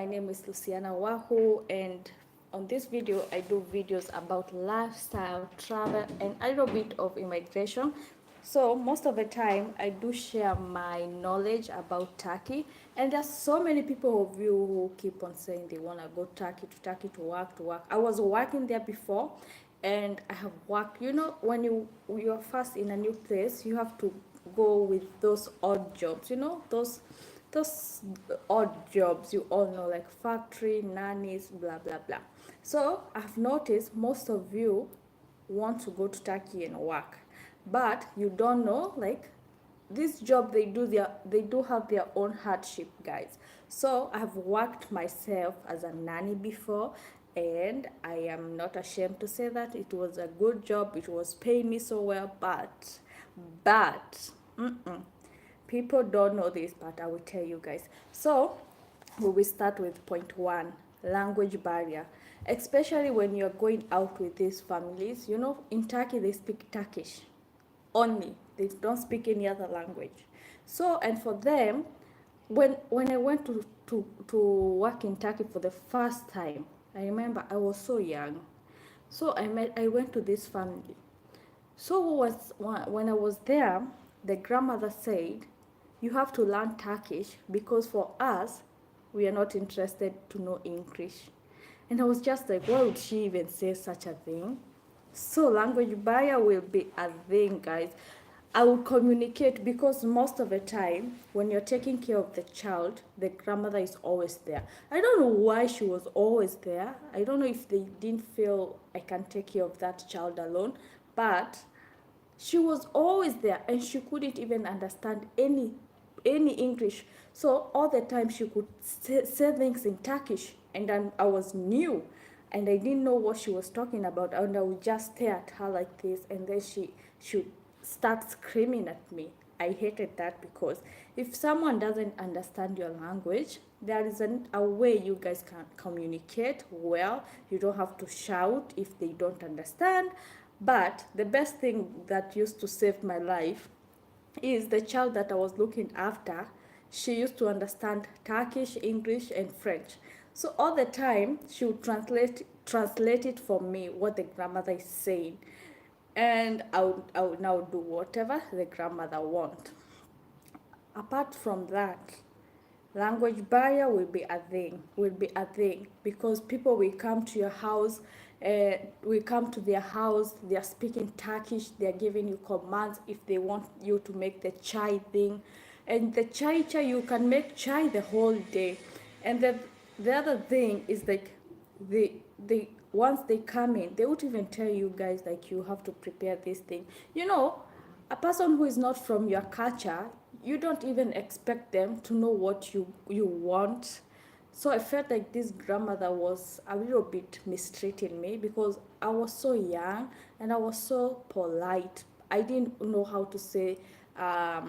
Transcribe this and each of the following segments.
my name is Luciana Wahoo, and on this video I do videos about lifestyle, travel, and a little bit of immigration. So most of the time I do share my knowledge about Turkey, and there's so many people of you who keep on saying they want to go Turkey to work. I was working there before, and I have worked. When you're first in a new place, you have to go with those odd jobs. Those odd jobs you all know, like factory nannies, blah blah blah. So I've noticed most of you want to go to Turkey and work, but you don't know, like, this job, they do have their own hardship, guys. So I've worked myself as a nanny before, and I am not ashamed to say that it was a good job. It was paying me so well, but people don't know this, but I will tell you guys. So we will start with point one: language barrier. Especially when you're going out with these families, in Turkey they speak Turkish only. They don't speak any other language. So, and for them, when I went to work in Turkey for the first time, I remember I was so young. So I went to this family. So when I was there, the grandmother said, "You have to learn Turkish because for us, we are not interested to know English." And I was just like, why would she even say such a thing? So language barrier will be a thing, guys. I will communicate because most of the time when you're taking care of the child, the grandmother is always there. I don't know why she was always there. I don't know if they didn't feel I can take care of that child alone, but she was always there, and she couldn't even understand any English. So all the time she could say things in Turkish, and then I was new and I didn't know what she was talking about, and I would just stare at her like this, and then she should start screaming at me. I hated that because if someone doesn't understand your language, there isn't a way you guys can communicate well. You don't have to shout if they don't understand. But the best thing that used to save my life is the child that I was looking after. She used to understand Turkish, English, and French. So all the time she would translate it for me, what the grandmother is saying, and I would now do whatever the grandmother want. Apart from that, language barrier will be a thing because people will come to your house, will come to their house, they are speaking Turkish, they are giving you commands if they want you to make the chai thing. And the chai, you can make chai the whole day. And the other thing is, like, they once they come in, they would even tell you guys, like, you have to prepare this thing. A person who is not from your culture, you don't even expect them to know what you want. So I felt like this grandmother was a little bit mistreating me because I was so young and I was so polite. I didn't know how to say, I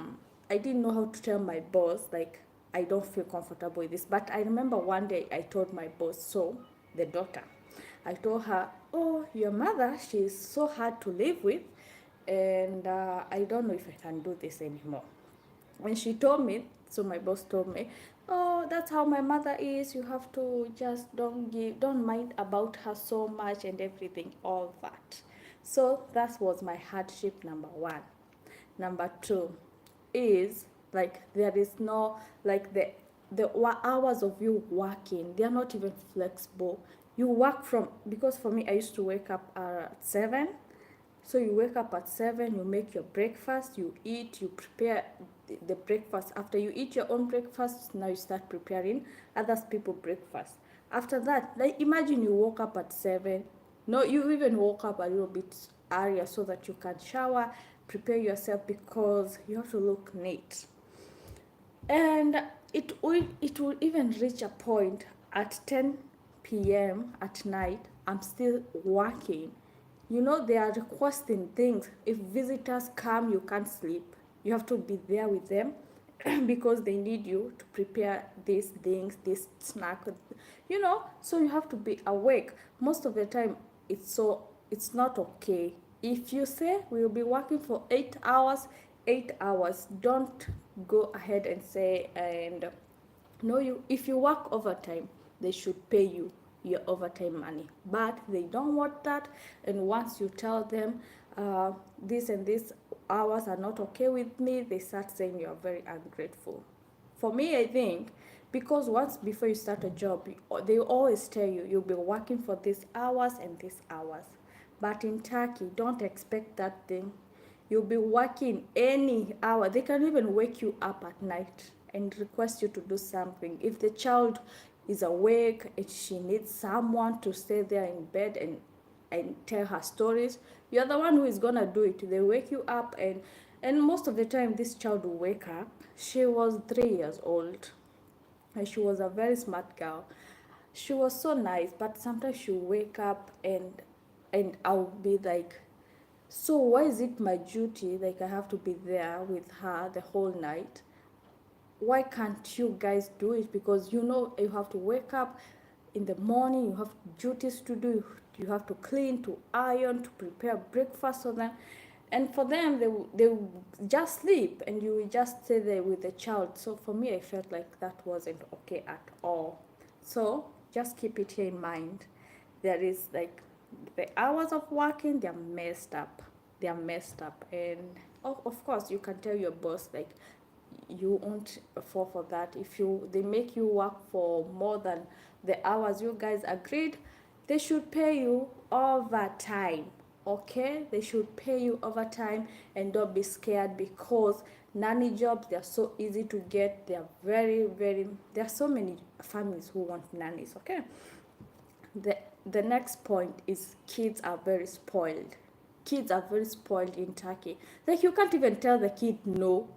didn't know how to tell my boss, like, I don't feel comfortable with this. But I remember one day I told my boss, so the daughter, I told her, "Oh, your mother, she's so hard to live with, and I don't know if I can do this anymore." When she told me, so my boss told me, "Oh, that's how my mother is. You have to just don't mind about her so much and everything, all that." So that was my hardship number one. Number two is, like, there is no, like, the hours of you working, they are not even flexible. You work from, because for me, I used to wake up at 7. So you wake up at 7, you make your breakfast, you eat, you prepare the breakfast. After you eat your own breakfast, now you start preparing others people breakfast. After that, like, imagine you woke up at 7. No, you even woke up a little bit earlier so that you can shower, prepare yourself, because you have to look neat. And it will even reach a point at 10 p.m. at night, I'm still working. They are requesting things. If visitors come, you can't sleep. You have to be there with them because they need you to prepare these things, this snack, so you have to be awake. Most of the time, it's not okay. If you say we'll be working for 8 hours, 8 hours, don't go ahead and say, and no, if you work overtime, they should pay you your overtime money, but they don't want that. And once you tell them this and this hours are not okay with me, they start saying you are very ungrateful. For me, I think because once before you start a job, they always tell you you'll be working for these hours and these hours. But in Turkey, don't expect that thing. You'll be working any hour. They can even wake you up at night and request you to do something. If the child is awake and she needs someone to stay there in bed and tell her stories, you're the one who is gonna do it. They wake you up, and most of the time this child will wake up. She was 3 years old and she was a very smart girl. She was so nice, but sometimes she'll wake up and I'll be like, so why is it my duty, like I have to be there with her the whole night? Why can't you guys do it? Because you have to wake up in the morning, you have duties to do, you have to clean, to iron, to prepare breakfast for them. And for them, they will just sleep and you will just stay there with the child. So for me, I felt like that wasn't okay at all. So just keep it here in mind. There is like the hours of working, they're messed up. They're messed up. And of course, you can tell your boss, like, you won't fall for that. If they make you work for more than the hours you guys agreed, they should pay you overtime. Okay, they should pay you overtime. And don't be scared, because nanny jobs, they're so easy to get. They're very, there are so many families who want nannies. Okay, the next point is kids are very spoiled. Kids are very spoiled in Turkey. Like, you can't even tell the kid no.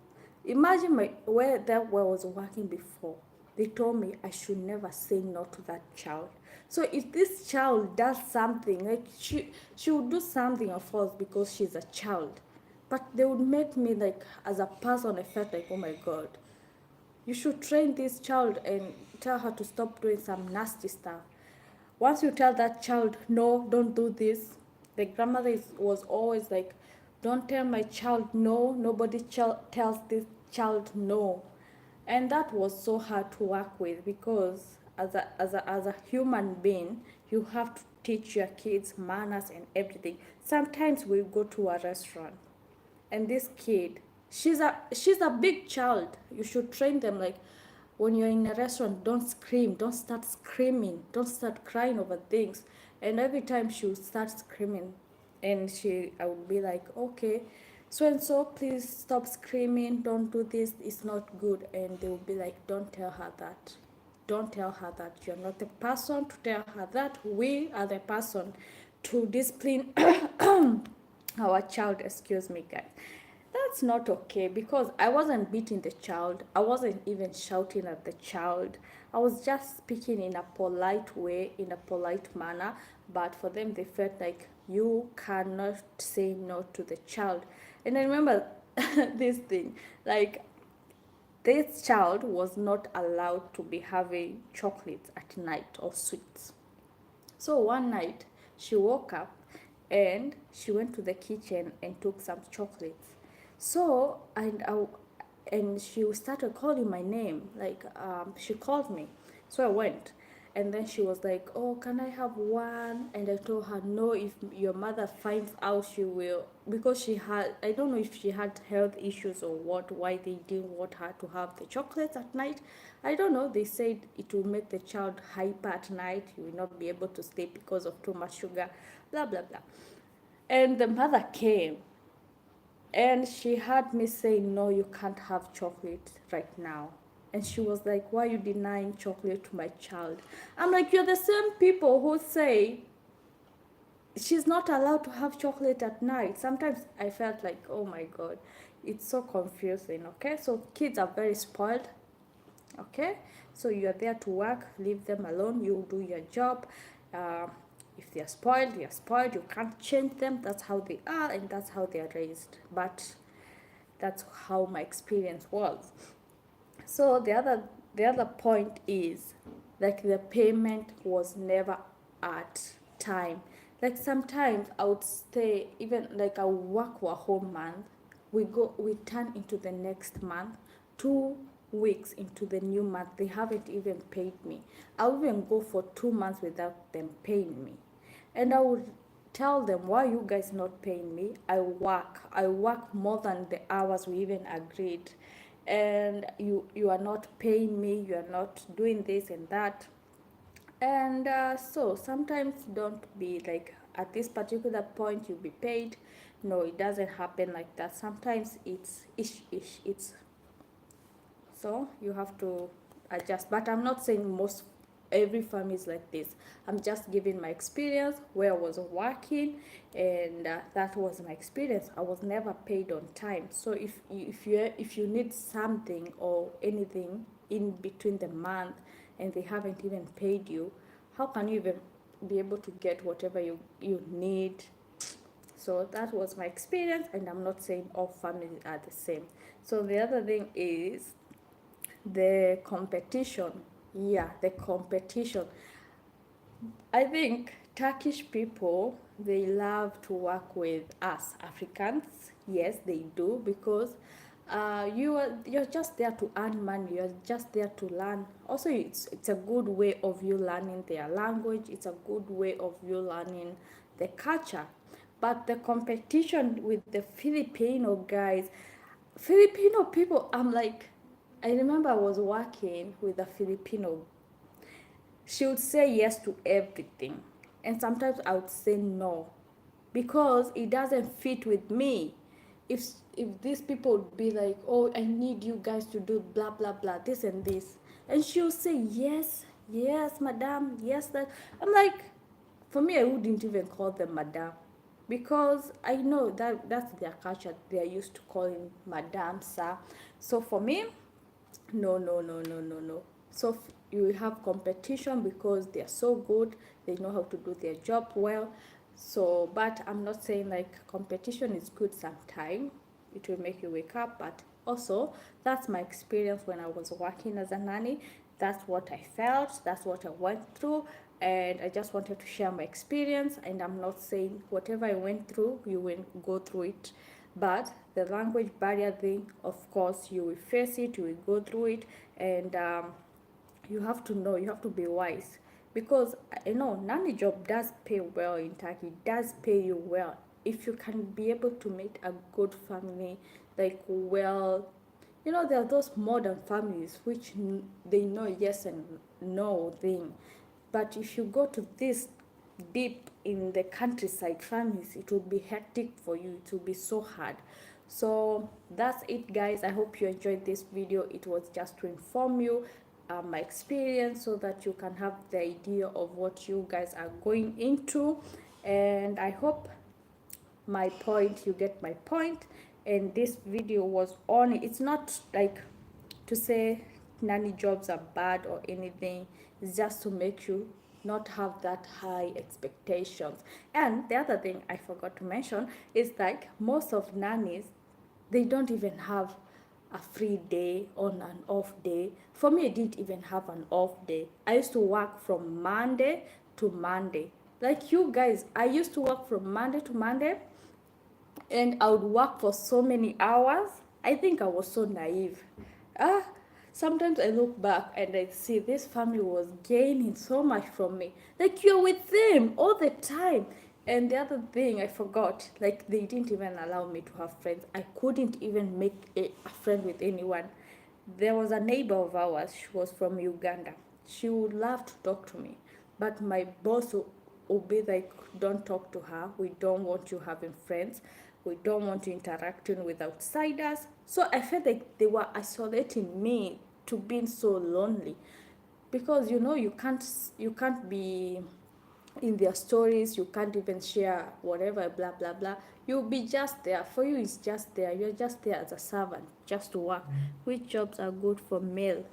Imagine where I was working before. They told me I should never say no to that child. So if this child does something, like she would do something, of course, because she's a child. But they would make me, like, as a person, I felt like, oh my God, you should train this child and tell her to stop doing some nasty stuff. Once you tell that child, no, don't do this, the grandmother was always like, don't tell my child no, nobody tells this child no. And that was so hard to work with, because as a human being, you have to teach your kids manners and everything. Sometimes we go to a restaurant and this kid, she's a big child. You should train them, like, when you're in a restaurant, don't scream, don't start screaming, don't start crying over things. And every time she would start screaming, and I would be like, okay, so and so, please stop screaming, don't do this, it's not good. And they would be like, don't tell her that, don't tell her that, you're not the person to tell her that, we are the person to discipline our child. Excuse me, guys. That's not okay, because I wasn't beating the child. I wasn't even shouting at the child. I was just speaking in a polite way, in a polite manner. But for them, they felt like you cannot say no to the child. And I remember this thing, like, this child was not allowed to be having chocolates at night or sweets. So one night, she woke up and she went to the kitchen and took some chocolates. So, and she started calling my name, like, she called me. So I went, and then she was like, oh, can I have one? And I told her, no, if your mother finds out, she will, because she had, I don't know if she had health issues or what, why they didn't want her to have the chocolates at night. I don't know. They said it will make the child hyper at night. You will not be able to sleep because of too much sugar, blah, blah, blah. And the mother came, and she heard me say, no, you can't have chocolate right now. And she was like, why are you denying chocolate to my child? I'm like, you're the same people who say she's not allowed to have chocolate at night. Sometimes I felt like, oh my God, it's so confusing. Okay, so kids are very spoiled. Okay, so you're there to work, leave them alone, you do your job. If they're spoiled, you can't change them. That's how they are, and that's how they're raised. But that's how my experience was. So the other point is, like, the payment was never at time. Like, sometimes I would stay, even like I would work for a whole month, we turn into the next month, 2 weeks into the new month, they haven't even paid me. I'll even go for 2 months without them paying me. And I would tell them, why are you guys not paying me? I work more than the hours we even agreed. And you are not paying me, you are not doing this and that. And so sometimes don't be like, at this particular point you'll be paid. No, it doesn't happen like that. Sometimes it's ish, it's, so you have to adjust. But I'm not saying most every family is like this. I'm just giving my experience where I was working, and that was my experience. I was never paid on time. So if you need something or anything in between the month and they haven't even paid you, how can you even be able to get whatever you need? So that was my experience, and I'm not saying all families are the same. So the other thing is the competition. Yeah, the competition. I think Turkish people, they love to work with us Africans. Yes, they do, because you're just there to earn money. You're just there to learn. Also, it's a good way of you learning their language. It's a good way of you learning the culture. But the competition with the Filipino guys, Filipino people, I'm like, I remember I was working with a Filipino. She would say yes to everything, and sometimes I would say no, because it doesn't fit with me. If these people would be like, oh, I need you guys to do blah blah blah, this and this, and she would say yes, yes madam, yes that, I'm like, for me I wouldn't even call them madam, because I know that that's their culture. They are used to calling madam, sir. So for me, no, no, no, no, no, no. So you have competition because they are so good, they know how to do their job well. So, but I'm not saying like competition is good sometimes, it will make you wake up, but also that's my experience when I was working as a nanny. That's what I felt, that's what I went through, and I just wanted to share my experience. And I'm not saying whatever I went through, you will go through it. But the language barrier thing, of course, you will face it, you will go through it, and you have to know, you have to be wise, because nanny job does pay well in Turkey. It does pay you well if you can be able to meet a good family, like, well, there are those modern families which they know yes and no thing. But if you go to this deep in the countryside families, it will be hectic for you, it will be so hard. So that's it, guys. I hope you enjoyed this video. It was just to inform you my experience, so that you can have the idea of what you guys are going into. And I hope you get my point. And this video was on, it's not like to say nanny jobs are bad or anything. It's just to make you not have that high expectations. And the other thing I forgot to mention is, like, most of nannies, they don't even have a free day on an off day. For me, I didn't even have an off day. I used to work from Monday to Monday. Like you guys, I used to work from Monday to Monday, and I would work for so many hours. I think I was so naive. Ah, sometimes I look back and I see this family was gaining so much from me. Like, you're with them all the time. And the other thing I forgot, like, they didn't even allow me to have friends. I couldn't even make a friend with anyone. There was a neighbor of ours, she was from Uganda. She would love to talk to me, but my boss would be like, don't talk to her. We don't want you having friends. We don't want you interacting with outsiders. So I felt like they were isolating me to being so lonely, because you can't be in their stories, you can't even share whatever, blah blah blah. You'll be just there. For you, it's just there. You're just there as a servant, just to work. Which jobs are good for male?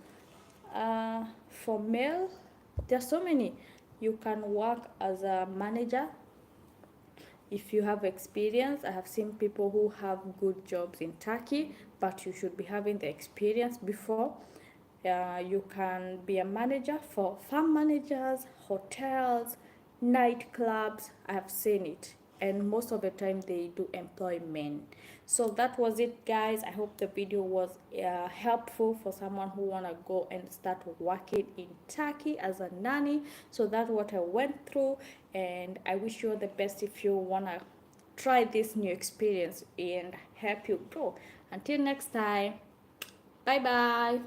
For male, there's so many. You can work as a manager if you have experience. I have seen people who have good jobs in Turkey, but you should be having the experience before. You can be a manager for farm managers, hotels, nightclubs. I have seen it. and most of the time they do employ men. So that was it, guys. I hope the video was helpful for someone who want to go and start working in Turkey as a nanny. So that's what I went through, and I wish you all the best if you want to try this new experience and help you grow. Until next time, bye bye.